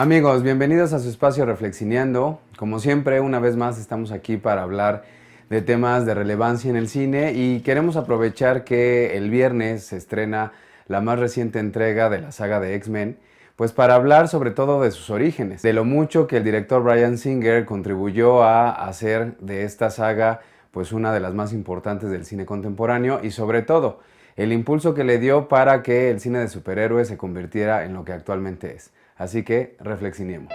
Amigos, bienvenidos a su espacio Reflexineando. Como siempre, una vez más estamos aquí para hablar de temas de relevancia en el cine y queremos aprovechar que el viernes se estrena la más reciente entrega de la saga de X-Men, pues para hablar sobre todo de sus orígenes, de lo mucho que el director Bryan Singer contribuyó a hacer de esta saga pues una de las más importantes del cine contemporáneo y sobre todo el impulso que le dio para que el cine de superhéroes se convirtiera en lo que actualmente es. Así que reflexionemos.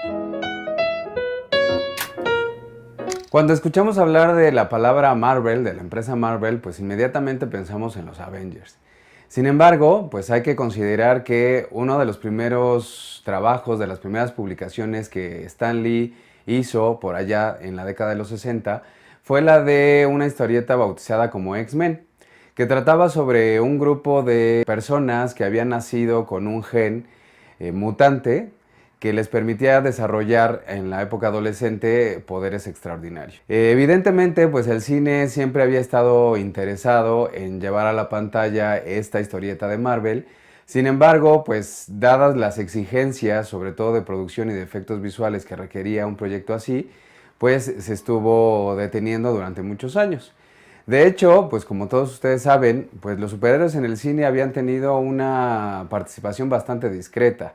Cuando escuchamos hablar de la palabra Marvel, de la empresa Marvel, pues inmediatamente pensamos en los Avengers. Sin embargo, pues hay que considerar que uno de los primeros trabajos, de las primeras publicaciones que Stan Lee hizo por allá en la década de los 60, fue la de una historieta bautizada como X-Men, que trataba sobre un grupo de personas que habían nacido con un gen mutante que les permitía desarrollar en la época adolescente poderes extraordinarios. Evidentemente, pues el cine siempre había estado interesado en llevar a la pantalla esta historieta de Marvel. Sin embargo, pues dadas las exigencias, sobre todo de producción y de efectos visuales que requería un proyecto así, pues se estuvo deteniendo durante muchos años. De hecho, pues como todos ustedes saben, pues los superhéroes en el cine habían tenido una participación bastante discreta.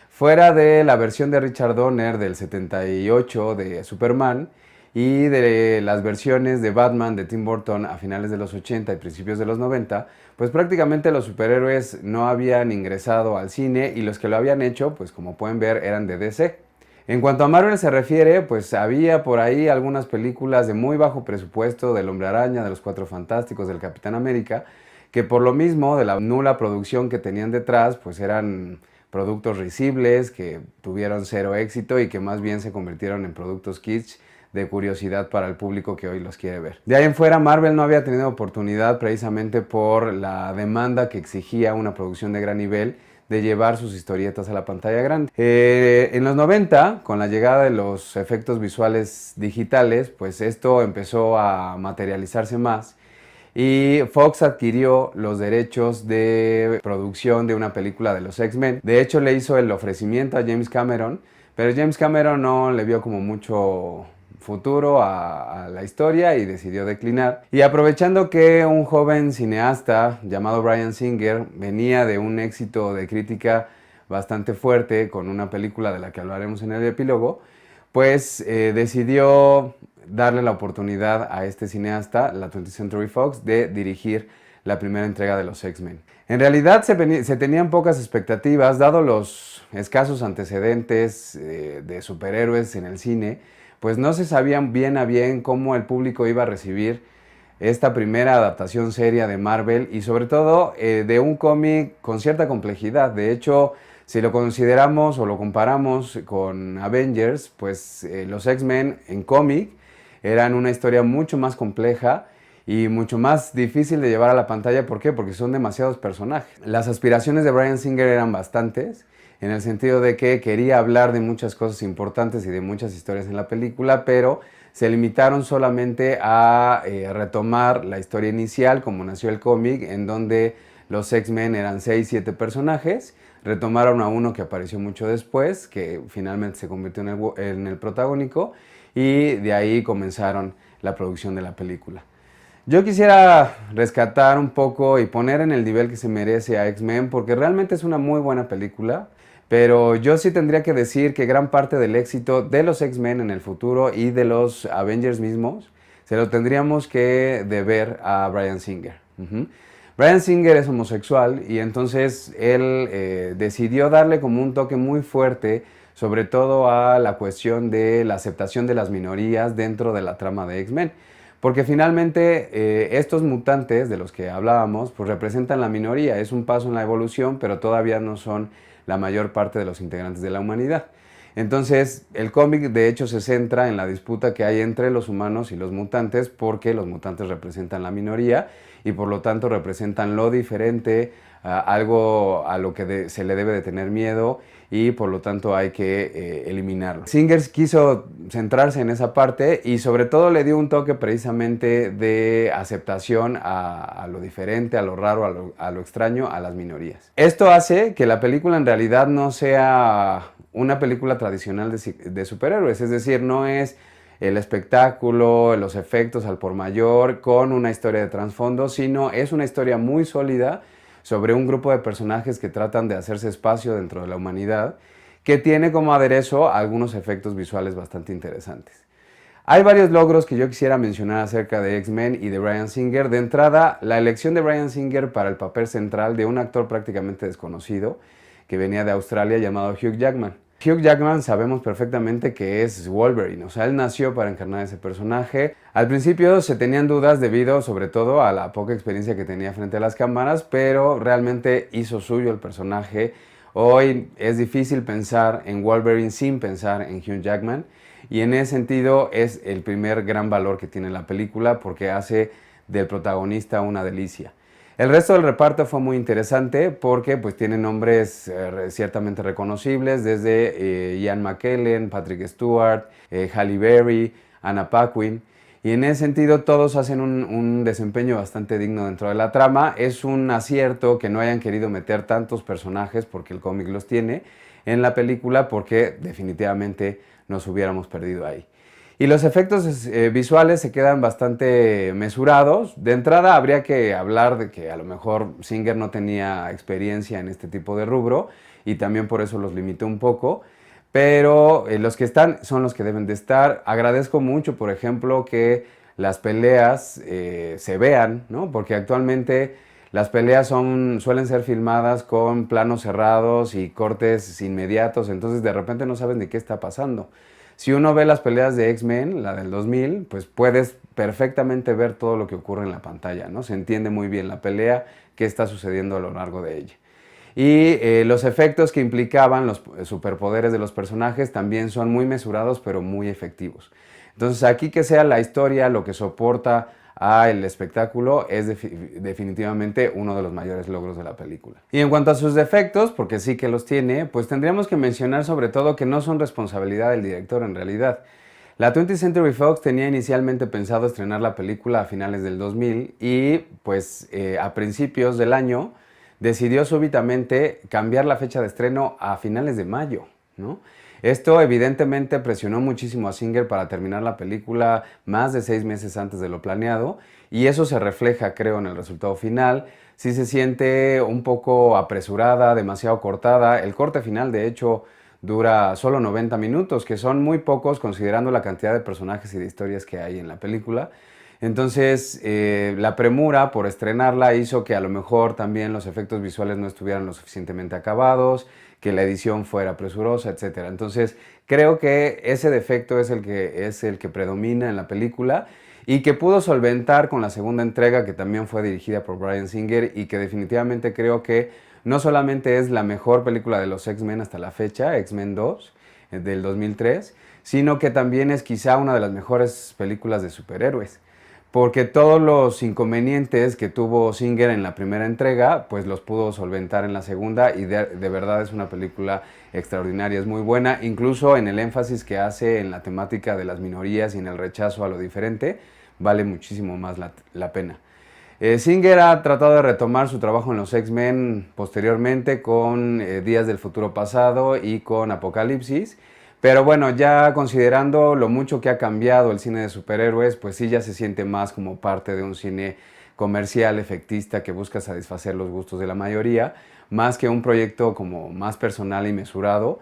Fuera de la versión de Richard Donner del 78 de Superman y de las versiones de Batman de Tim Burton a finales de los 80 y principios de los 90, pues prácticamente los superhéroes no habían ingresado al cine y los que lo habían hecho, pues como pueden ver, eran de DC. En cuanto a Marvel se refiere, pues había por ahí algunas películas de muy bajo presupuesto, del Hombre Araña, de los Cuatro Fantásticos, del Capitán América, que por lo mismo de la nula producción que tenían detrás, pues eran productos risibles, que tuvieron cero éxito y que más bien se convirtieron en productos kitsch de curiosidad para el público que hoy los quiere ver. De ahí en fuera, Marvel no había tenido oportunidad precisamente por la demanda que exigía una producción de gran nivel de llevar sus historietas a la pantalla grande. En los 90, con la llegada de los efectos visuales digitales, pues esto empezó a materializarse más y Fox adquirió los derechos de producción de una película de los X-Men. De hecho, le hizo el ofrecimiento a James Cameron, pero James Cameron no le vio como mucho futuro a la historia y decidió declinar. Y aprovechando que un joven cineasta llamado Bryan Singer venía de un éxito de crítica bastante fuerte con una película de la que hablaremos en el epílogo, pues decidió darle la oportunidad a este cineasta, la 20th Century Fox, de dirigir la primera entrega de los X-Men. En realidad se tenían pocas expectativas, dado los escasos antecedentes de superhéroes en el cine, pues no se sabían bien a bien cómo el público iba a recibir esta primera adaptación seria de Marvel y sobre todo de un cómic con cierta complejidad. De hecho, si lo consideramos o lo comparamos con Avengers, pues los X-Men en cómic eran una historia mucho más compleja y mucho más difícil de llevar a la pantalla. ¿Por qué? Porque son demasiados personajes. Las aspiraciones de Bryan Singer eran bastantes, en el sentido de que quería hablar de muchas cosas importantes y de muchas historias en la película, pero se limitaron solamente a retomar la historia inicial, como nació el cómic, en donde los X-Men eran 6-7 personajes. Retomaron a uno que apareció mucho después, que finalmente se convirtió en el protagónico, y de ahí comenzaron la producción de la película. Yo quisiera rescatar un poco y poner en el nivel que se merece a X-Men, porque realmente es una muy buena película, pero yo sí tendría que decir que gran parte del éxito de los X-Men en el futuro y de los Avengers mismos se lo tendríamos que deber a Bryan Singer. Bryan Singer es homosexual y entonces él decidió darle como un toque muy fuerte, sobre todo a la cuestión de la aceptación de las minorías dentro de la trama de X-Men. Porque finalmente estos mutantes de los que hablábamos pues representan la minoría, es un paso en la evolución, pero todavía no son la mayor parte de los integrantes de la humanidad. Entonces el cómic de hecho se centra en la disputa que hay entre los humanos y los mutantes, porque los mutantes representan la minoría y por lo tanto representan lo diferente, algo a lo que se le debe de tener miedo y por lo tanto hay que eliminarlo. Singer quiso centrarse en esa parte y sobre todo le dio un toque precisamente de aceptación a lo diferente, a lo raro, a lo extraño, a las minorías. Esto hace que la película en realidad no sea una película tradicional de superhéroes, es decir, no es el espectáculo, los efectos al por mayor con una historia de trasfondo, sino es una historia muy sólida sobre un grupo de personajes que tratan de hacerse espacio dentro de la humanidad, que tiene como aderezo algunos efectos visuales bastante interesantes. Hay varios logros que yo quisiera mencionar acerca de X-Men y de Bryan Singer. De entrada, la elección de Bryan Singer para el papel central de un actor prácticamente desconocido que venía de Australia llamado Hugh Jackman. Hugh Jackman sabemos perfectamente que es Wolverine, o sea, él nació para encarnar ese personaje. Al principio se tenían dudas debido sobre todo a la poca experiencia que tenía frente a las cámaras, pero realmente hizo suyo el personaje. Hoy es difícil pensar en Wolverine sin pensar en Hugh Jackman. Y en ese sentido es el primer gran valor que tiene la película porque hace del protagonista una delicia. El resto del reparto fue muy interesante porque pues tiene nombres ciertamente reconocibles desde Ian McKellen, Patrick Stewart, Halle Berry, Anna Paquin. Y en ese sentido todos hacen un desempeño bastante digno dentro de la trama. Es un acierto que no hayan querido meter tantos personajes porque el cómic los tiene en la película porque definitivamente nos hubiéramos perdido ahí. Y los efectos visuales se quedan bastante mesurados. De entrada habría que hablar de que a lo mejor Singer no tenía experiencia en este tipo de rubro y también por eso los limitó un poco. Pero los que están son los que deben de estar. Agradezco mucho, por ejemplo, que las peleas se vean, ¿no? Porque actualmente las peleas suelen ser filmadas con planos cerrados y cortes inmediatos, entonces de repente no sabes ni qué está pasando. Si uno ve las peleas de X-Men, la del 2000, pues puedes perfectamente ver todo lo que ocurre en la pantalla, ¿no? Se entiende muy bien la pelea, qué está sucediendo a lo largo de ella. Y los efectos que implicaban los superpoderes de los personajes también son muy mesurados, pero muy efectivos. Entonces aquí que sea la historia lo que soporta el espectáculo es definitivamente uno de los mayores logros de la película. Y en cuanto a sus defectos, porque sí que los tiene, pues tendríamos que mencionar sobre todo que no son responsabilidad del director en realidad. La 20th Century Fox tenía inicialmente pensado estrenar la película a finales del 2000 y pues a principios del año decidió súbitamente cambiar la fecha de estreno a finales de mayo, ¿no? Esto evidentemente presionó muchísimo a Singer para terminar la película más de 6 meses antes de lo planeado y eso se refleja, creo, en el resultado final. Sí se siente un poco apresurada, demasiado cortada. El corte final, de hecho, dura solo 90 minutos, que son muy pocos considerando la cantidad de personajes y de historias que hay en la película. Entonces, la premura por estrenarla hizo que a lo mejor también los efectos visuales no estuvieran lo suficientemente acabados, que la edición fuera presurosa, etc. Entonces, creo que ese defecto es el que predomina en la película y que pudo solventar con la segunda entrega, que también fue dirigida por Bryan Singer y que definitivamente creo que no solamente es la mejor película de los X-Men hasta la fecha, X-Men 2, del 2003, sino que también es quizá una de las mejores películas de superhéroes. Porque todos los inconvenientes que tuvo Singer en la primera entrega, pues los pudo solventar en la segunda y de verdad es una película extraordinaria, es muy buena, incluso en el énfasis que hace en la temática de las minorías y en el rechazo a lo diferente, vale muchísimo más la pena. Singer ha tratado de retomar su trabajo en los X-Men posteriormente con Días del Futuro Pasado y con Apocalipsis. Pero bueno, ya considerando lo mucho que ha cambiado el cine de superhéroes, pues sí ya se siente más como parte de un cine comercial, efectista, que busca satisfacer los gustos de la mayoría, más que un proyecto como más personal y mesurado,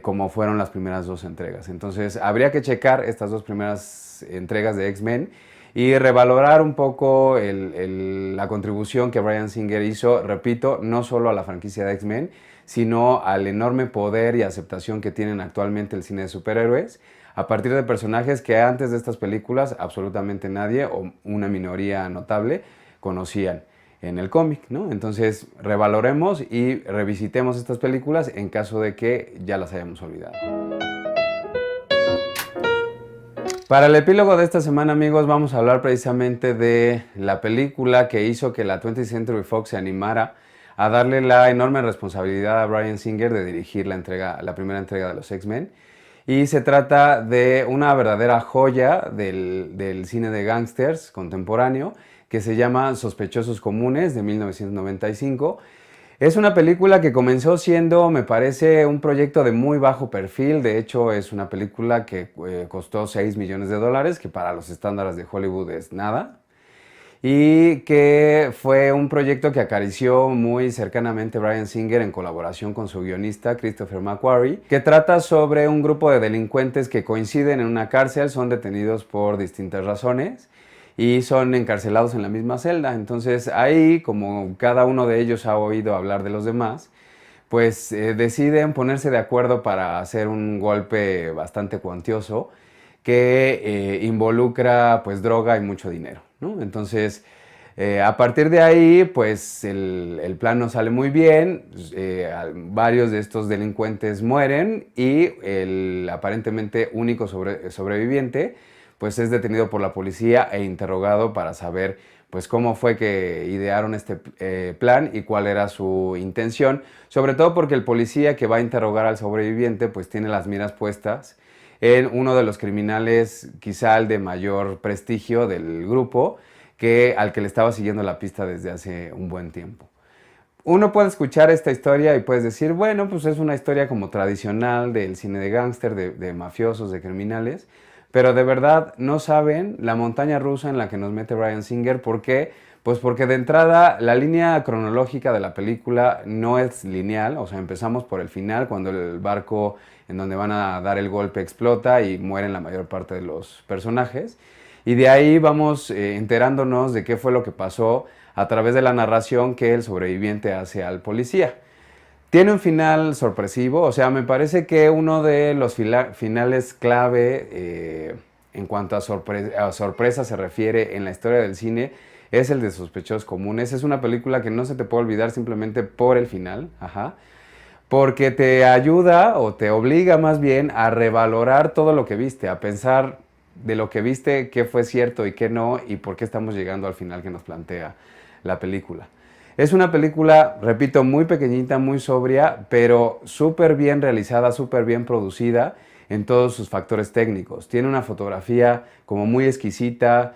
como fueron las primeras dos entregas. Entonces habría que checar estas dos primeras entregas de X-Men y revalorar un poco la contribución que Bryan Singer hizo, repito, no solo a la franquicia de X-Men, sino al enorme poder y aceptación que tienen actualmente el cine de superhéroes, a partir de personajes que antes de estas películas absolutamente nadie o una minoría notable conocían en el cómic, ¿no? Entonces revaloremos y revisitemos estas películas en caso de que ya las hayamos olvidado. Para el epílogo de esta semana, amigos, vamos a hablar precisamente de la película que hizo que la 20th Century Fox se animara a darle la enorme responsabilidad a Bryan Singer de dirigir la primera entrega de los X-Men. Y se trata de una verdadera joya del cine de gángsters contemporáneo que se llama Sospechosos Comunes, de 1995. Es una película que comenzó siendo, me parece, un proyecto de muy bajo perfil. De hecho, es una película que costó 6 millones de dólares, que para los estándares de Hollywood es nada. Y que fue un proyecto que acarició muy cercanamente Bryan Singer en colaboración con su guionista Christopher McQuarrie, que trata sobre un grupo de delincuentes que coinciden en una cárcel, son detenidos por distintas razones y son encarcelados en la misma celda. Entonces ahí, como cada uno de ellos ha oído hablar de los demás, pues deciden ponerse de acuerdo para hacer un golpe bastante cuantioso que involucra pues droga y mucho dinero, ¿no? Entonces, a partir de ahí, pues el plan no sale muy bien, varios de estos delincuentes mueren y el aparentemente único sobreviviente pues es detenido por la policía e interrogado para saber pues cómo fue que idearon este plan y cuál era su intención, sobre todo porque el policía que va a interrogar al sobreviviente pues tiene las miras puestas en uno de los criminales, quizá el de mayor prestigio del grupo, al que le estaba siguiendo la pista desde hace un buen tiempo. Uno puede escuchar esta historia y puedes decir, bueno, pues es una historia como tradicional del cine de gángster, de mafiosos, de criminales, pero de verdad no saben la montaña rusa en la que nos mete Bryan Singer. ¿Por qué? Pues porque de entrada la línea cronológica de la película no es lineal, o sea, empezamos por el final, cuando el barco en donde van a dar el golpe explota y mueren la mayor parte de los personajes. Y de ahí vamos enterándonos de qué fue lo que pasó a través de la narración que el sobreviviente hace al policía. Tiene un final sorpresivo, o sea, me parece que uno de los finales clave en cuanto a sorpresa se refiere en la historia del cine es el de Sospechosos Comunes. Es una película que no se te puede olvidar simplemente por el final, ajá, porque te ayuda o te obliga más bien a revalorar todo lo que viste, a pensar de lo que viste, qué fue cierto y qué no, y por qué estamos llegando al final que nos plantea la película. Es una película, repito, muy pequeñita, muy sobria, pero súper bien realizada, súper bien producida en todos sus factores técnicos. Tiene una fotografía como muy exquisita,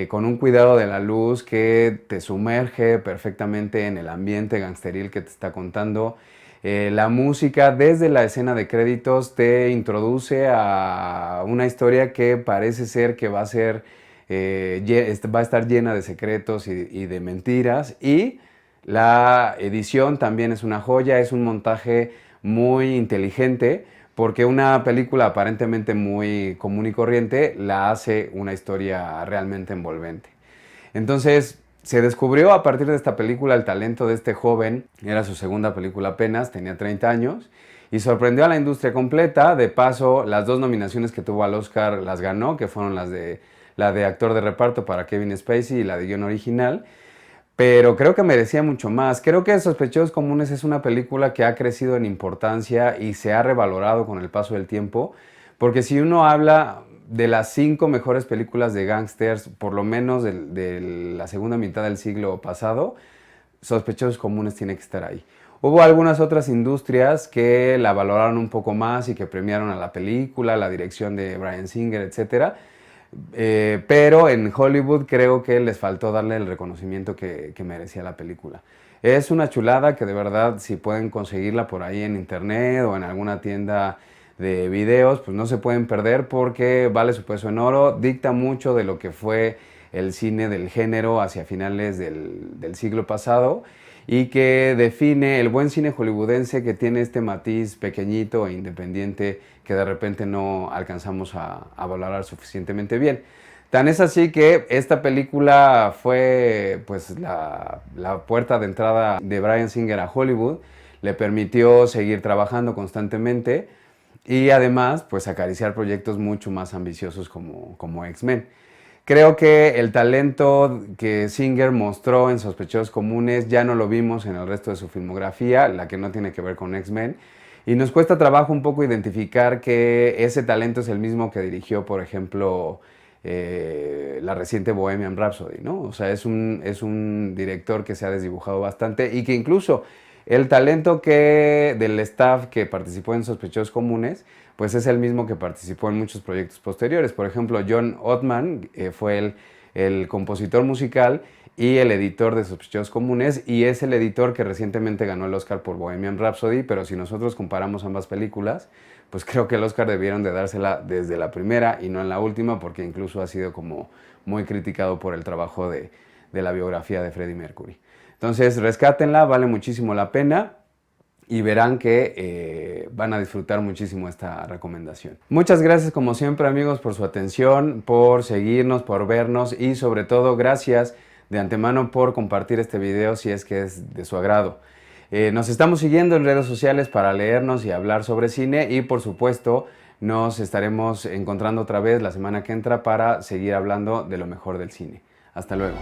con un cuidado de la luz que te sumerge perfectamente en el ambiente gangsteril que te está contando. La música desde la escena de créditos te introduce a una historia que parece ser que va a ser, va a estar llena de secretos y de mentiras, y la edición también es una joya, es un montaje muy inteligente porque una película aparentemente muy común y corriente la hace una historia realmente envolvente. Entonces, se descubrió a partir de esta película el talento de este joven. Era su segunda película apenas, tenía 30 años, y sorprendió a la industria completa. De paso, las dos nominaciones que tuvo al Oscar las ganó, que fueron la de actor de reparto para Kevin Spacey y la de guión original. Pero creo que merecía mucho más. Creo que Sospechosos Comunes es una película que ha crecido en importancia y se ha revalorado con el paso del tiempo, porque si uno habla de las 5 mejores películas de gángsters, por lo menos de la segunda mitad del siglo pasado, Sospechosos Comunes tiene que estar ahí. Hubo algunas otras industrias que la valoraron un poco más y que premiaron a la película, la dirección de Bryan Singer, etcétera. Pero en Hollywood creo que les faltó darle el reconocimiento que merecía la película. Es una chulada que de verdad, si pueden conseguirla por ahí en internet o en alguna tienda de videos, pues no se pueden perder porque vale su peso en oro, dicta mucho de lo que fue el cine del género hacia finales del siglo pasado, y que define el buen cine hollywoodense, que tiene este matiz pequeñito e independiente que de repente no alcanzamos a valorar suficientemente bien. Tan es así que esta película fue pues la puerta de entrada de Bryan Singer a Hollywood, le permitió seguir trabajando constantemente y además pues acariciar proyectos mucho más ambiciosos como X-Men. Creo que el talento que Singer mostró en Sospechosos Comunes ya no lo vimos en el resto de su filmografía, la que no tiene que ver con X-Men, y nos cuesta trabajo un poco identificar que ese talento es el mismo que dirigió, por ejemplo, la reciente Bohemian Rhapsody, ¿no? O sea, es un director que se ha desdibujado bastante y que incluso el talento del staff que participó en Sospechosos Comunes, pues es el mismo que participó en muchos proyectos posteriores. Por ejemplo, John Ottman fue el compositor musical y el editor de Sospechosos Comunes, y es el editor que recientemente ganó el Oscar por Bohemian Rhapsody, pero si nosotros comparamos ambas películas, pues creo que el Oscar debieron de dársela desde la primera y no en la última, porque incluso ha sido como muy criticado por el trabajo de la biografía de Freddie Mercury. Entonces, rescátenla, vale muchísimo la pena y verán que van a disfrutar muchísimo esta recomendación. Muchas gracias como siempre, amigos, por su atención, por seguirnos, por vernos y sobre todo gracias de antemano por compartir este video si es que es de su agrado. Nos estamos siguiendo en redes sociales para leernos y hablar sobre cine y por supuesto nos estaremos encontrando otra vez la semana que entra para seguir hablando de lo mejor del cine. Hasta luego.